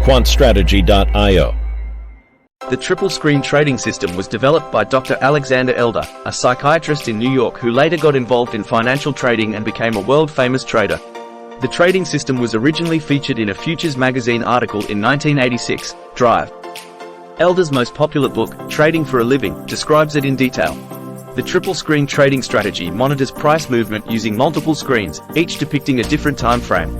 quantstrategy.io. The triple screen trading system was developed by Dr. Alexander Elder, a psychiatrist in New York who later got involved in financial trading and became a world-famous trader. The trading system was originally featured in a Futures magazine article in 1986, Drive. Elder's most popular book, Trading for a Living, describes it in detail. The triple screen trading strategy monitors price movement using multiple screens, each depicting a different time frame.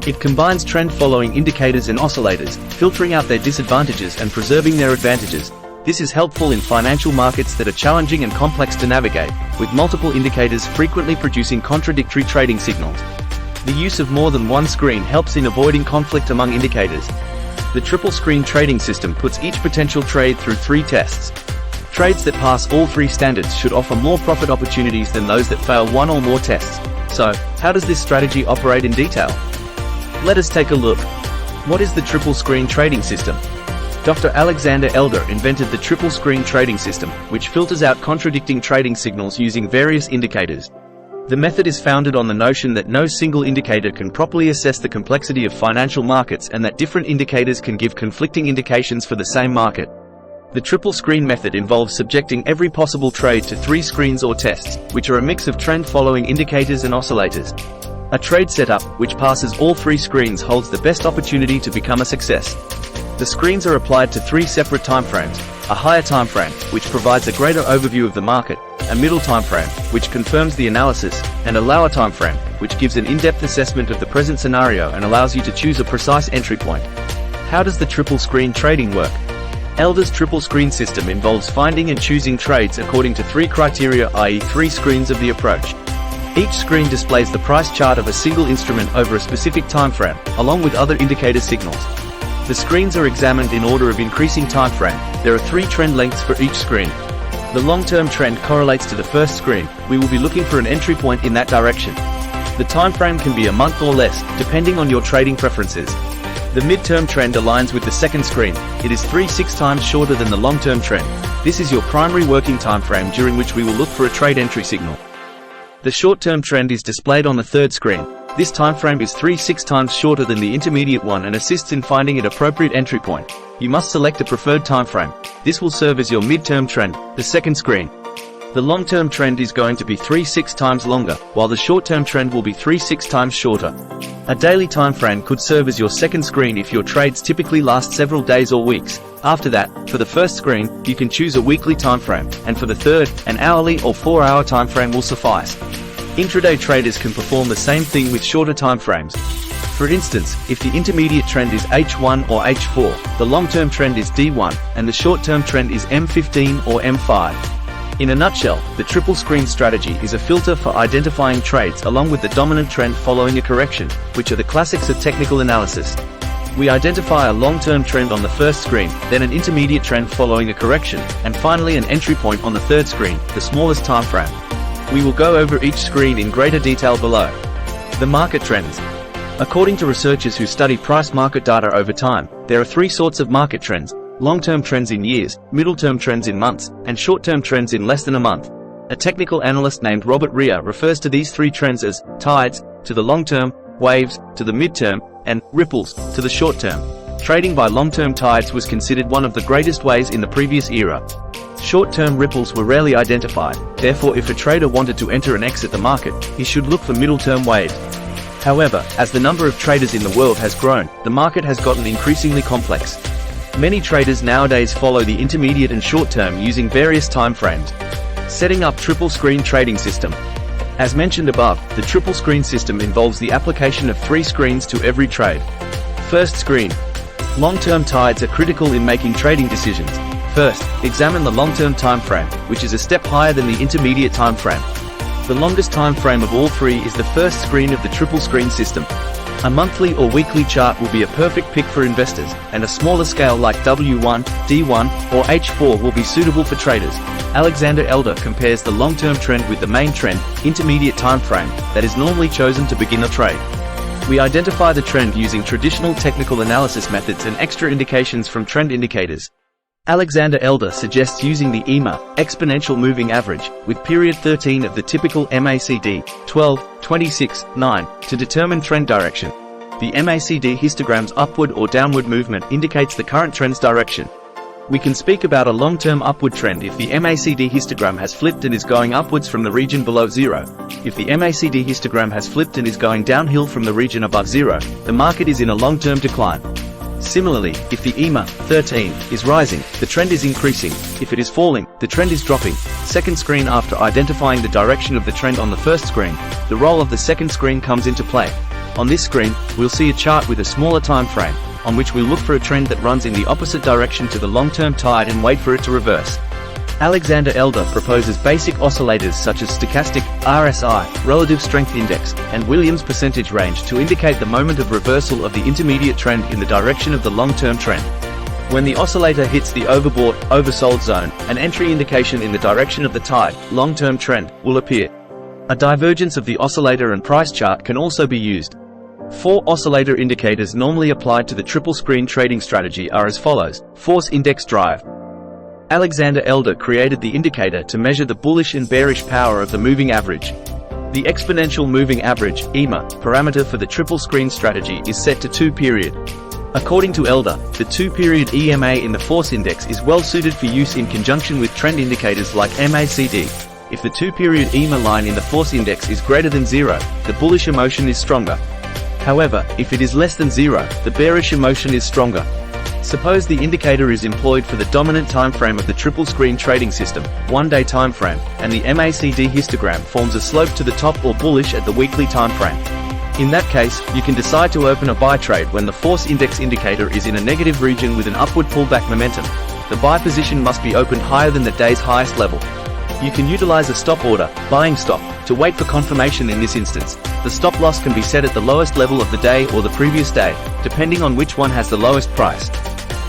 It combines trend-following indicators and oscillators, filtering out their disadvantages and preserving their advantages. This is helpful in financial markets that are challenging and complex to navigate, with multiple indicators frequently producing contradictory trading signals. The use of more than one screen helps in avoiding conflict among indicators. The triple screen trading system puts each potential trade through 3 tests. Trades that pass all 3 standards should offer more profit opportunities than those that fail one or more tests. So, how does this strategy operate in detail? Let us take a look. What is the triple screen trading system? Dr. Alexander Elder invented the triple screen trading system, which filters out contradicting trading signals using various indicators. The method is founded on the notion that no single indicator can properly assess the complexity of financial markets and that different indicators can give conflicting indications for the same market. The triple screen method involves subjecting every possible trade to 3 screens or tests, which are a mix of trend-following indicators and oscillators. A trade setup, which passes all 3 screens, holds the best opportunity to become a success. The screens are applied to 3 separate timeframes: a higher timeframe, which provides a greater overview of the market, a middle timeframe, which confirms the analysis, and a lower timeframe, which gives an in-depth assessment of the present scenario and allows you to choose a precise entry point. How does the triple screen trading work? Elder's triple screen system involves finding and choosing trades according to 3 criteria, i.e. 3 screens of the approach. Each screen displays the price chart of a single instrument over a specific time frame, along with other indicator signals. The screens are examined in order of increasing time frame. There are 3 trend lengths for each screen. The long-term trend correlates to the first screen. We will be looking for an entry point in that direction. The time frame can be a month or less, depending on your trading preferences. The mid-term trend aligns with the second screen. It is 3-6 times shorter than the long-term trend. This is your primary working time frame during which we will look for a trade entry signal. The short-term trend is displayed on the third screen. This time frame is 3-6 times shorter than the intermediate one and assists in finding an appropriate entry point. You must select a preferred time frame. This will serve as your mid-term trend, the second screen. The long-term trend is going to be 3-6 times longer, while the short-term trend will be 3-6 times shorter. A daily time frame could serve as your second screen if your trades typically last several days or weeks. After that, for the first screen, you can choose a weekly time frame, and for the third, an hourly or 4-hour time frame will suffice. Intraday traders can perform the same thing with shorter time frames. For instance, if the intermediate trend is H1 or H4, the long-term trend is D1, and the short-term trend is M15 or M5. In a nutshell, the triple screen strategy is a filter for identifying trades along with the dominant trend following a correction, which are the classics of technical analysis. We identify a long-term trend on the first screen, then an intermediate trend following a correction, and finally an entry point on the third screen, the smallest time frame. We will go over each screen in greater detail below. The market trends. According to researchers who study price market data over time, there are 3 sorts of market trends: long-term trends in years, middle-term trends in months, and short-term trends in less than a month. A technical analyst named Robert Rea refers to these 3 trends as tides, to the long-term, waves, to the mid-term, and ripples, to the short-term. Trading by long-term tides was considered one of the greatest ways in the previous era. Short-term ripples were rarely identified, therefore if a trader wanted to enter and exit the market, he should look for middle-term waves. However, as the number of traders in the world has grown, the market has gotten increasingly complex. Many traders nowadays follow the intermediate and short-term using various time frames. Setting up triple screen trading system. As mentioned above, the triple screen system involves the application of 3 screens to every trade. First screen. Long-term tides are critical in making trading decisions. First, examine the long-term time frame, which is a step higher than the intermediate time frame. The longest time frame of all 3 is the first screen of the triple screen system. A monthly or weekly chart will be a perfect pick for investors, and a smaller scale like W1, D1, or H4 will be suitable for traders. Alexander Elder compares the long-term trend with the main trend, intermediate time frame, that is normally chosen to begin a trade. We identify the trend using traditional technical analysis methods and extra indications from trend indicators. Alexander Elder suggests using the EMA, exponential moving average, with period 13 of the typical MACD, 12, 26, 9, to determine trend direction. The MACD histogram's upward or downward movement indicates the current trend's direction. We can speak about a long-term upward trend if the MACD histogram has flipped and is going upwards from the region below zero. If the MACD histogram has flipped and is going downhill from the region above zero, the market is in a long-term decline. Similarly, if the EMA 13 is rising, the trend is increasing. If it is falling, the trend is dropping. Second screen. After identifying the direction of the trend on the first screen, the role of the second screen comes into play. On this screen, we'll see a chart with a smaller time frame, on which we'll look for a trend that runs in the opposite direction to the long-term tide and wait for it to reverse. Alexander Elder proposes basic oscillators such as stochastic, RSI, relative strength index, and Williams percentage range to indicate the moment of reversal of the intermediate trend in the direction of the long-term trend. When the oscillator hits the overbought, oversold zone, an entry indication in the direction of the tide, long-term trend, will appear. A divergence of the oscillator and price chart can also be used. 4 oscillator indicators normally applied to the triple screen trading strategy are as follows. Force index drive. Alexander Elder created the indicator to measure the bullish and bearish power of the moving average. The exponential moving average, EMA, parameter for the triple screen strategy is set to 2-period. According to Elder, the 2-period EMA in the force index is well suited for use in conjunction with trend indicators like MACD. If the 2-period EMA line in the force index is greater than 0, the bullish emotion is stronger. However, if it is less than 0, the bearish emotion is stronger. Suppose the indicator is employed for the dominant time frame of the triple screen trading system, 1-day time frame, and the MACD histogram forms a slope to the top or bullish at the weekly time frame. In that case, you can decide to open a buy trade when the force index indicator is in a negative region with an upward pullback momentum. The buy position must be opened higher than the day's highest level. You can utilize a stop order, buying stop, to wait for confirmation in this instance. The stop loss can be set at the lowest level of the day or the previous day, depending on which one has the lowest price.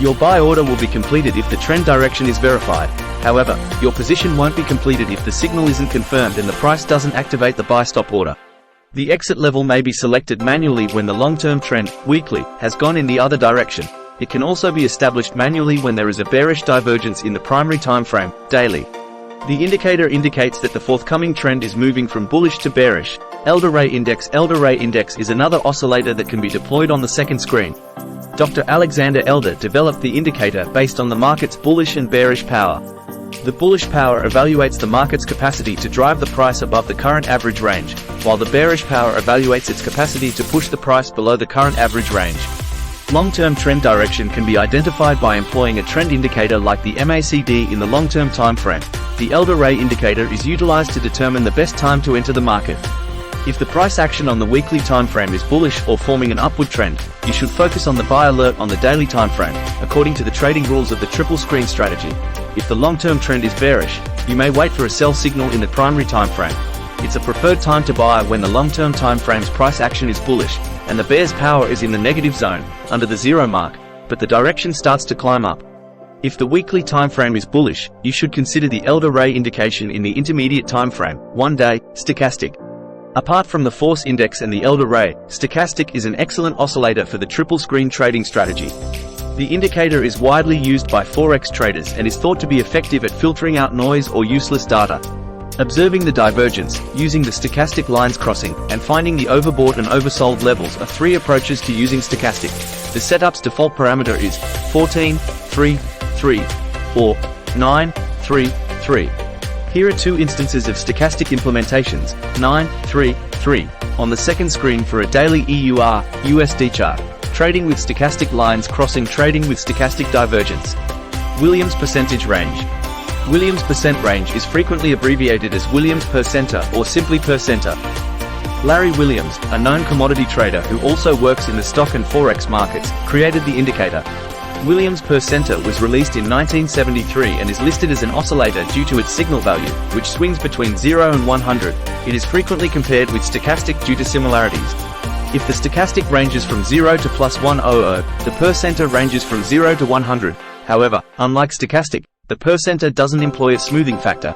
Your buy order will be completed if the trend direction is verified. However, your position won't be completed if the signal isn't confirmed and the price doesn't activate the buy stop order. The exit level may be selected manually when the long-term trend, weekly, has gone in the other direction. It can also be established manually when there is a bearish divergence in the primary time frame, daily. The indicator indicates that the forthcoming trend is moving from bullish to bearish. Elder Ray Index. Elder Ray Index is another oscillator that can be deployed on the second screen. Dr. Alexander Elder developed the indicator based on the market's bullish and bearish power. The bullish power evaluates the market's capacity to drive the price above the current average range, while the bearish power evaluates its capacity to push the price below the current average range. Long-term trend direction can be identified by employing a trend indicator like the MACD in the long-term time frame. The Elder Ray indicator is utilized to determine the best time to enter the market. If the price action on the weekly time frame is bullish or forming an upward trend, you should focus on the buy alert on the daily time frame, according to the trading rules of the triple screen strategy. If the long-term trend is bearish, you may wait for a sell signal in the primary time frame. It's a preferred time to buy when the long-term time frame's price action is bullish, and the bear's power is in the negative zone, under the 0 mark, but the direction starts to climb up. If the weekly time frame is bullish, you should consider the Elder Ray indication in the intermediate time frame, 1-day, stochastic. Apart from the force index and the Elder Ray, stochastic is an excellent oscillator for the triple screen trading strategy. The indicator is widely used by forex traders and is thought to be effective at filtering out noise or useless data. Observing the divergence, using the stochastic lines crossing, and finding the overbought and oversold levels are 3 approaches to using stochastic. The setup's default parameter is 14, 3, 3, or 9, 3, 3. Here are 2 instances of stochastic implementations, 9, 3, 3, on the second screen for a daily EUR, USD chart. Trading with stochastic lines crossing, trading with stochastic divergence. Williams percentage range. Williams percent range is frequently abbreviated as Williams per center or simply per center. Larry Williams, a known commodity trader who also works in the stock and forex markets, created the indicator. Williams per center was released in 1973 and is listed as an oscillator due to its signal value, which swings between 0 and 100. It is frequently compared with stochastic due to similarities. If the stochastic ranges from 0 to +100, the per center ranges from 0 to 100. However, unlike stochastic, the per center doesn't employ a smoothing factor.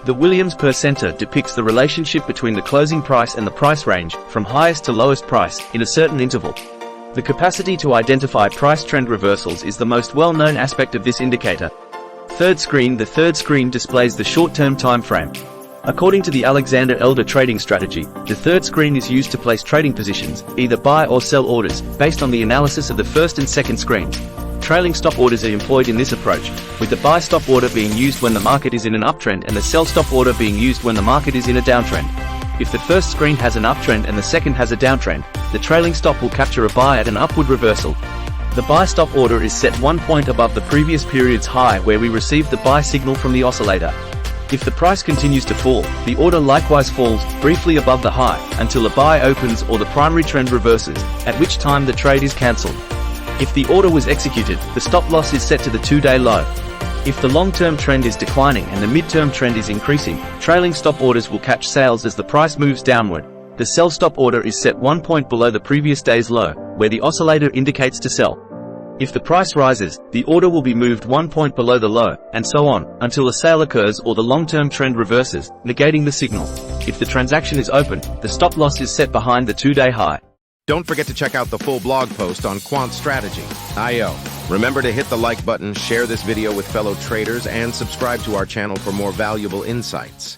The Williams per center depicts the relationship between the closing price and the price range, from highest to lowest price, in a certain interval. The capacity to identify price trend reversals is the most well-known aspect of this indicator. Third screen. The third screen displays the short-term time frame. According to the Alexander Elder trading strategy, the third screen is used to place trading positions, either buy or sell orders, based on the analysis of the first and second screens. Trailing stop orders are employed in this approach, with the buy stop order being used when the market is in an uptrend and the sell stop order being used when the market is in a downtrend. If the first screen has an uptrend and the second has a downtrend, the trailing stop will capture a buy at an upward reversal. The buy stop order is set 1 point above the previous period's high where we received the buy signal from the oscillator. If the price continues to fall, the order likewise falls, briefly above the high, until a buy opens or the primary trend reverses, at which time the trade is cancelled. If the order was executed, the stop loss is set to the 2-day low. If the long-term trend is declining and the mid-term trend is increasing, trailing stop orders will catch sales as the price moves downward. The sell stop order is set 1 point below the previous day's low, where the oscillator indicates to sell. If the price rises, the order will be moved 1 point below the low, and so on, until a sale occurs or the long-term trend reverses, negating the signal. If the transaction is open, the stop loss is set behind the 2-day high. Don't forget to check out the full blog post on quantstrategy.io. Remember to hit the like button, share this video with fellow traders, and subscribe to our channel for more valuable insights.